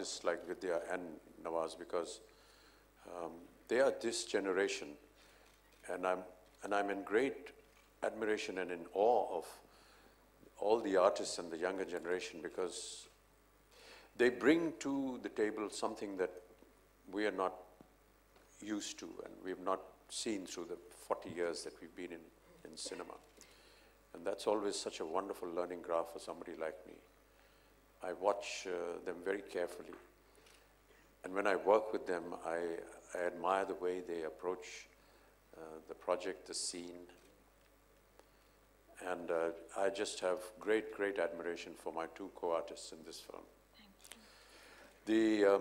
artists like Vidya and Nawaz, because they are this generation, and I'm in great admiration and in awe of all the artists and the younger generation, because they bring to the table something that we are not used to and we have not seen through the 40 years that we've been in cinema. And that's always such a wonderful learning graph for somebody like me. I watch them very carefully. And when I work with them, I admire the way they approach the project, the scene. And I just have great, great admiration for my two co-artists in this film. Thank you.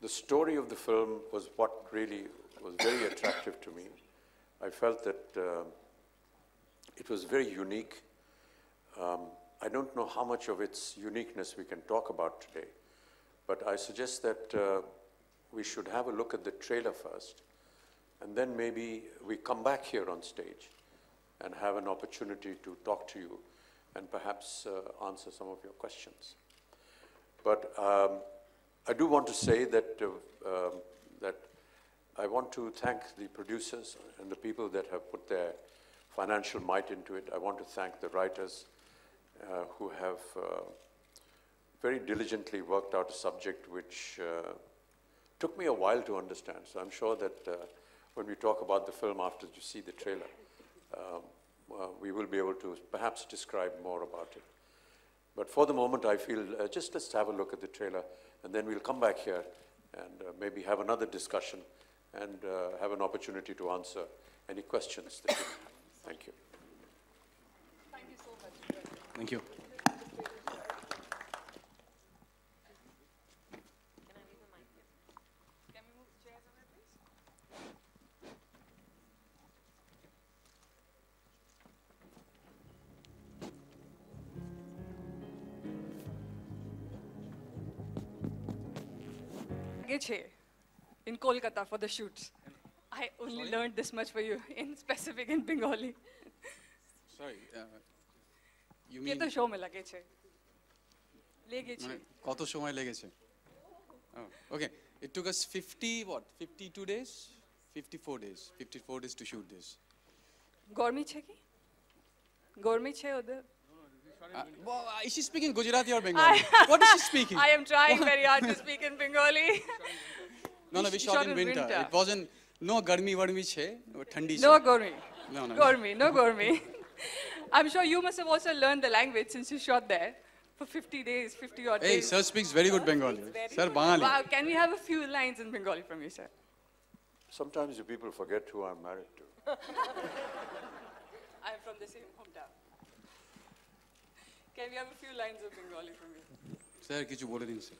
The story of the film was what really was very attractive to me. I felt that it was very unique. I don't know how much of its uniqueness we can talk about today, but I suggest that we should have a look at the trailer first, and then maybe we come back here on stage and have an opportunity to talk to you and perhaps answer some of your questions. But I do want to say that, that I want to thank the producers and the people that have put their financial might into it. I want to thank the writers who have very diligently worked out a subject which took me a while to understand. So I'm sure that when we talk about the film after you see the trailer, we will be able to perhaps describe more about it. But for the moment, I feel just let's have a look at the trailer, and then we'll come back here and maybe have another discussion and have an opportunity to answer any questions that you have. Thank you. Thank you so much. Thank you. In Kolkata for the shoots. I only learned this much for you, in specific in Bengali. Sorry, you mean... Keto show me lageche. Legeche. Koto shomoy legeche? Oh, okay. It took us 52 days? 54 days. 54 days to shoot this. Gormi che ki? Gormi che udhar? Is she speaking Gujarati or Bengali? What is she speaking? I am trying very hard to speak in Bengali. No, we shot in winter. It wasn't, no garmi varmi che, thandi che. No gormi. No. Gormi, no gormi. I'm sure you must have also learned the language since you shot there for 50 days, 50 odd days. Hey, sir speaks very good Bengali. Sir, Bengali. Wow, can we have a few lines in Bengali from you, sir? Sometimes you people forget who I'm married to. I'm from the same hometown. Can we have a few lines of Bengali from you? Sir, kichu bole din sir.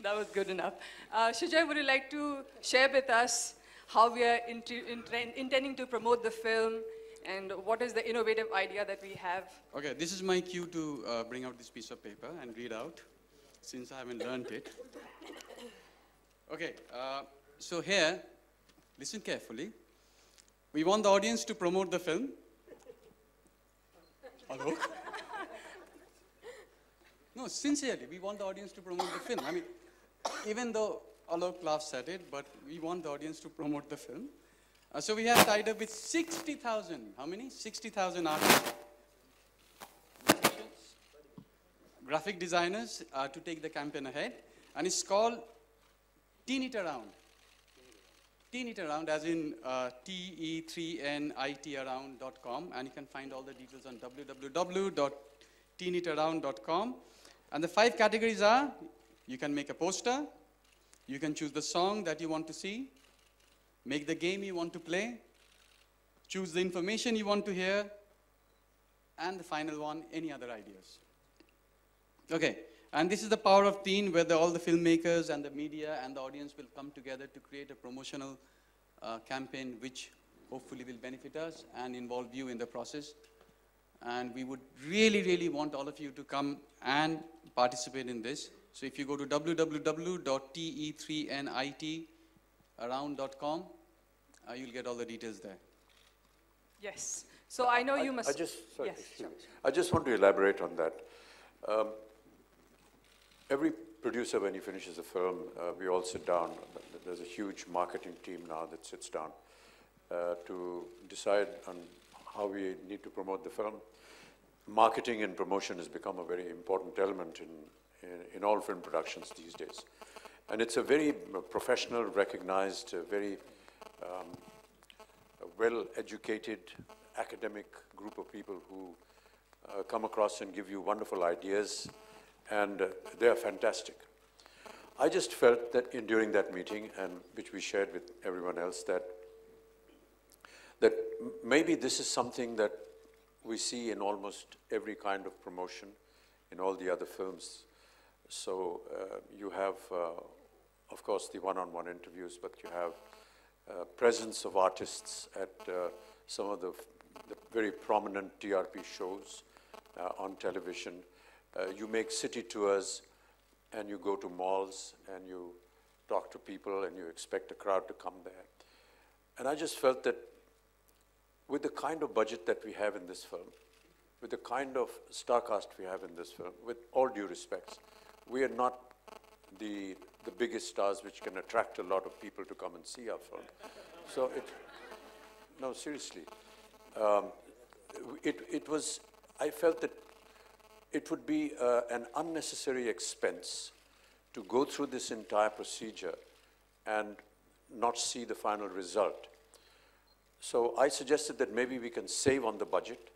That was good enough. Shujai, would you like to share with us how we are intending to promote the film and what is the innovative idea that we have? Okay, this is my cue to bring out this piece of paper and read out, since I haven't learned it. Okay, so here, listen carefully. We want the audience to promote the film. Hello? No, sincerely, we want the audience to promote the film. I mean, even though Alok laughs at it, but we want the audience to promote the film. So we have tied up with 60,000, how many? 60,000 artists, graphic designers to take the campaign ahead. And it's called Teen It Around. Teen It Around, as in te3nitaround.com, and you can find all the details on www.teenitaround.com. And the 5 categories are: you can make a poster, you can choose the song that you want to see, make the game you want to play, choose the information you want to hear, and the final one, any other ideas. Okay, and this is the power of Teen, where all the filmmakers and the media and the audience will come together to create a promotional campaign which hopefully will benefit us and involve you in the process. And we would really, really want all of you to come and participate in this. So if you go to www.te3nitaround.com, you'll get all the details there. Yes. So I know you must... Sorry, yes, excuse sure. me. I just want to elaborate on that. Every producer, when he finishes a film, we all sit down. There's a huge marketing team now that sits down to decide on how we need to promote the film. Marketing and promotion has become a very important element in all film productions these days. And it's a very professional, recognized, very well-educated, academic group of people who come across and give you wonderful ideas, and they are fantastic. I just felt that during that meeting, and which we shared with everyone else, that maybe this is something that we see in almost every kind of promotion in all the other films. So you have, of course, the one-on-one interviews, but you have presence of artists at some of the very prominent TRP shows on television. You make city tours, and you go to malls, and you talk to people, and you expect a crowd to come there. And I just felt that with the kind of budget that we have in this film, with the kind of star cast we have in this film, with all due respects, we are not the biggest stars which can attract a lot of people to come and see our film. So no, seriously. I felt that it would be an unnecessary expense to go through this entire procedure and not see the final result. So I suggested that maybe we can save on the budget,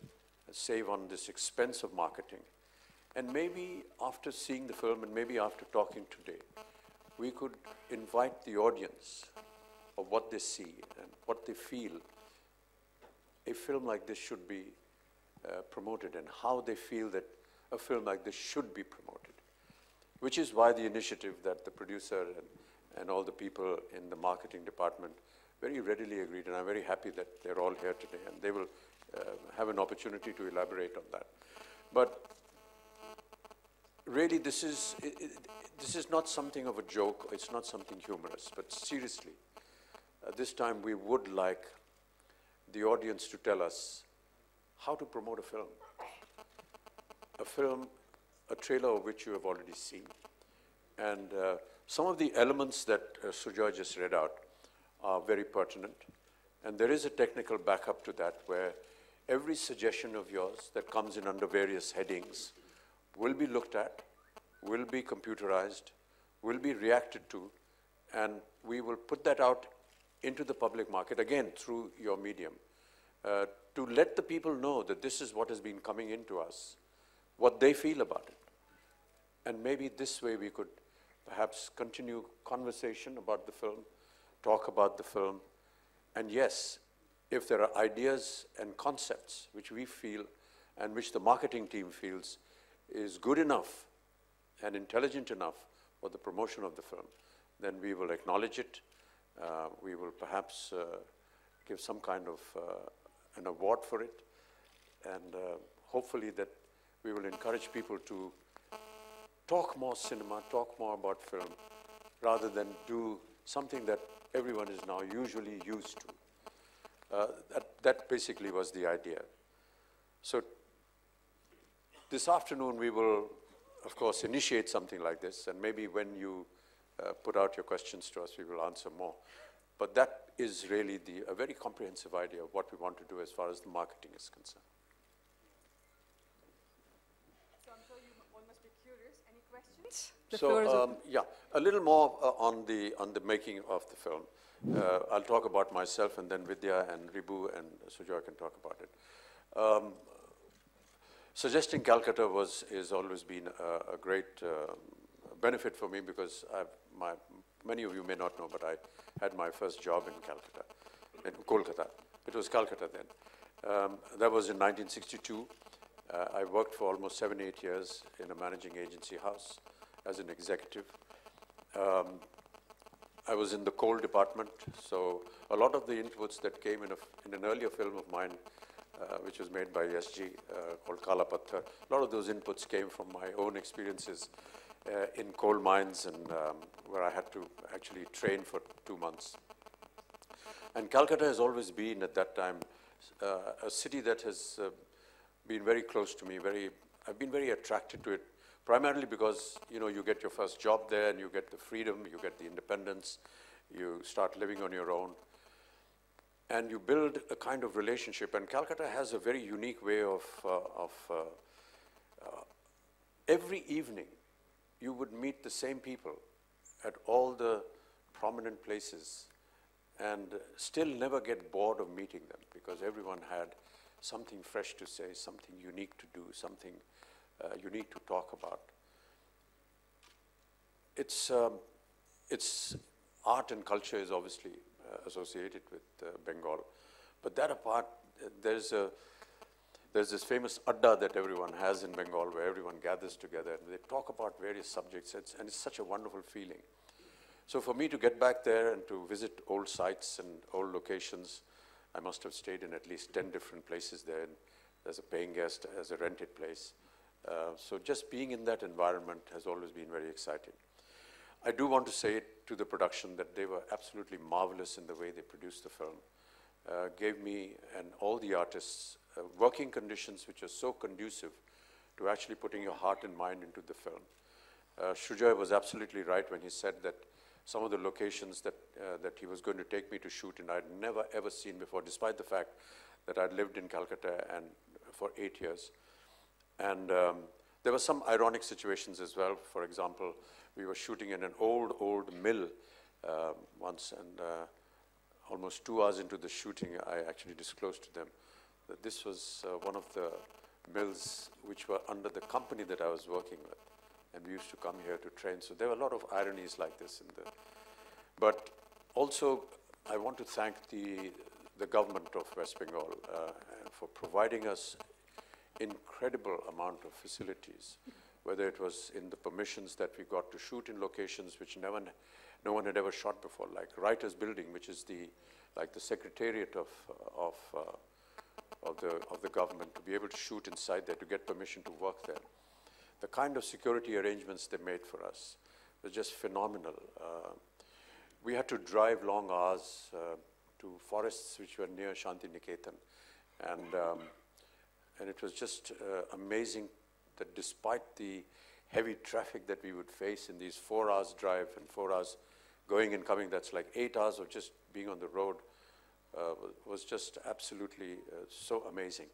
save on this expense of marketing, and maybe after seeing the film and maybe after talking today, we could invite the audience of what they see and what they feel a film like this should be promoted, and how they feel that a film like this should be promoted, which is why the initiative that the producer and all the people in the marketing department very readily agreed, and I'm very happy that they're all here today, and they will have an opportunity to elaborate on that. But really, this is not something of a joke, it's not something humorous, but seriously, this time we would like the audience to tell us how to promote a film, a trailer of which you have already seen. And some of the elements that Sujoy just read out are very pertinent. And there is a technical backup to that, where every suggestion of yours that comes in under various headings will be looked at, will be computerized, will be reacted to, and we will put that out into the public market, again, through your medium, to let the people know that this is what has been coming into us, what they feel about it. And maybe this way we could perhaps continue conversation about the film, talk about the film, and yes, if there are ideas and concepts which we feel and which the marketing team feels is good enough and intelligent enough for the promotion of the film, then we will acknowledge it. We will perhaps give some kind of an award for it, and hopefully that we will encourage people to talk more cinema, talk more about film, rather than do something that everyone is now usually used to. That basically was the idea. So this afternoon we will, of course, initiate something like this, and maybe when you put out your questions to us, we will answer more. But that is really a very comprehensive idea of what we want to do as far as the marketing is concerned. So I'm sure you all must be curious. Any questions? The floor is open. Yeah, a little more on the making of the film. I'll talk about myself, and then Vidya and Ribu and Sujoy can talk about it. Suggesting Calcutta has always been a great benefit for me, because many of you may not know, but I had my first job in Calcutta, in Kolkata. It was Calcutta then. That was in 1962. I worked for almost 7-8 years in a managing agency house as an executive. I was in the coal department, so a lot of the inputs that came in an earlier film of mine, which was made by SG, called Kala Patthar, a lot of those inputs came from my own experiences in coal mines, and where I had to actually train for 2 months. And Calcutta has always been, at that time, a city that has been very close to me. I've been very attracted to it, primarily because, you know, you get your first job there and you get the freedom, you get the independence, you start living on your own, and you build a kind of relationship. And Calcutta has a very unique way of every evening you would meet the same people at all the prominent places and still never get bored of meeting them, because everyone had something fresh to say, something unique to do, something unique to talk about. It's art and culture is obviously associated with Bengal, but that apart, there's this famous adda that everyone has in Bengal, where everyone gathers together and they talk about various subjects, and it's such a wonderful feeling. So for me to get back there and to visit old sites and old locations, I must have stayed in at least 10 different places there, as a paying guest, as a rented place. So just being in that environment has always been very exciting. I do want to say to the production that they were absolutely marvelous in the way they produced the film. Gave me and all the artists working conditions which are so conducive to actually putting your heart and mind into the film. Shujoy was absolutely right when he said that some of the locations that he was going to take me to shoot in, I'd never ever seen before, despite the fact that I'd lived in Calcutta and for 8 years. And there were some ironic situations as well. For example, we were shooting in an old mill once, and almost 2 hours into the shooting, I actually disclosed to them that this was one of the mills which were under the company that I was working with. And we used to come here to train. So there were a lot of ironies like this in the, but also I want to thank the government of West Bengal for providing us incredible amount of facilities, whether it was in the permissions that we got to shoot in locations which no one had ever shot before, like Writers Building, which is like the secretariat of the government, to be able to shoot inside there, to get permission to work there. The kind of security arrangements they made for us was just phenomenal. We had to drive long hours to forests which were near Shantiniketan, and it was just amazing that despite the heavy traffic that we would face in these 4 hours drive and 4 hours going and coming, that's like 8 hours of just being on the road, was just absolutely so amazing.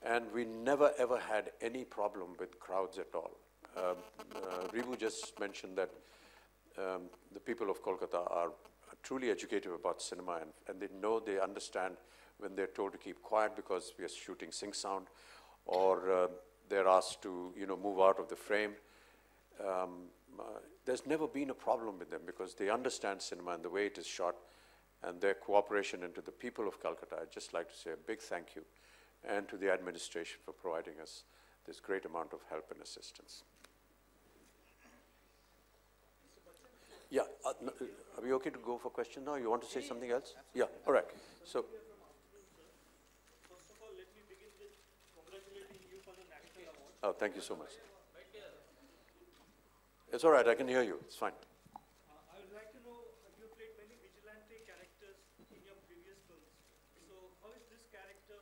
And we never ever had any problem with crowds at all. Ribu just mentioned that the people of Kolkata are truly educated about cinema, and they understand when they're told to keep quiet because we are shooting sync sound, or they're asked to, you know, move out of the frame. There's never been a problem with them because they understand cinema and the way it is shot, and their cooperation. And to the people of Calcutta, I'd just like to say a big thank you, and to the administration for providing us this great amount of help and assistance. Yeah, are we okay to go for questions now? You want to say something else? Yeah, all right. So, first of all, let me begin with congratulating you for the National Award. oh, thank you so much. It's all right, I can hear you, it's fine. I would like to know, you played many vigilante characters in your previous films. So how is this character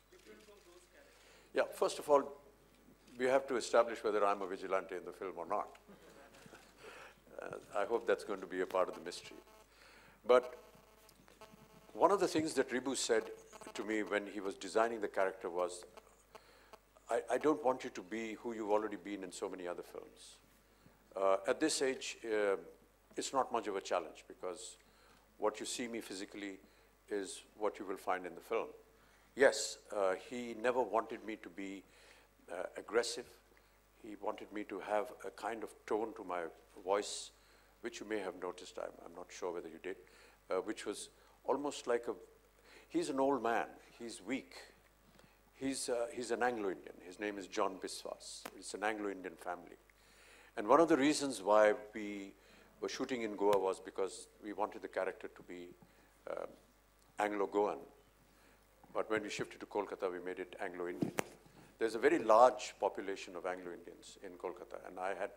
different from those characters? Yeah, first of all, we have to establish whether I'm a vigilante in the film or not. I hope that's going to be a part of the mystery. But one of the things that Ribu said to me when he was designing the character was, I don't want you to be who you've already been in so many other films. At this age, it's not much of a challenge because what you see me physically is what you will find in the film. Yes, he never wanted me to be aggressive. He wanted me to have a kind of tone to my voice, which you may have noticed, I'm not sure whether you did, which was almost like he's an old man, he's weak. He's an Anglo-Indian. His name is John Biswas. It's an Anglo-Indian family. And one of the reasons why we were shooting in Goa was because we wanted the character to be Anglo-Goan. But when we shifted to Kolkata, we made it Anglo-Indian. There's a very large population of Anglo-Indians in Kolkata, and I had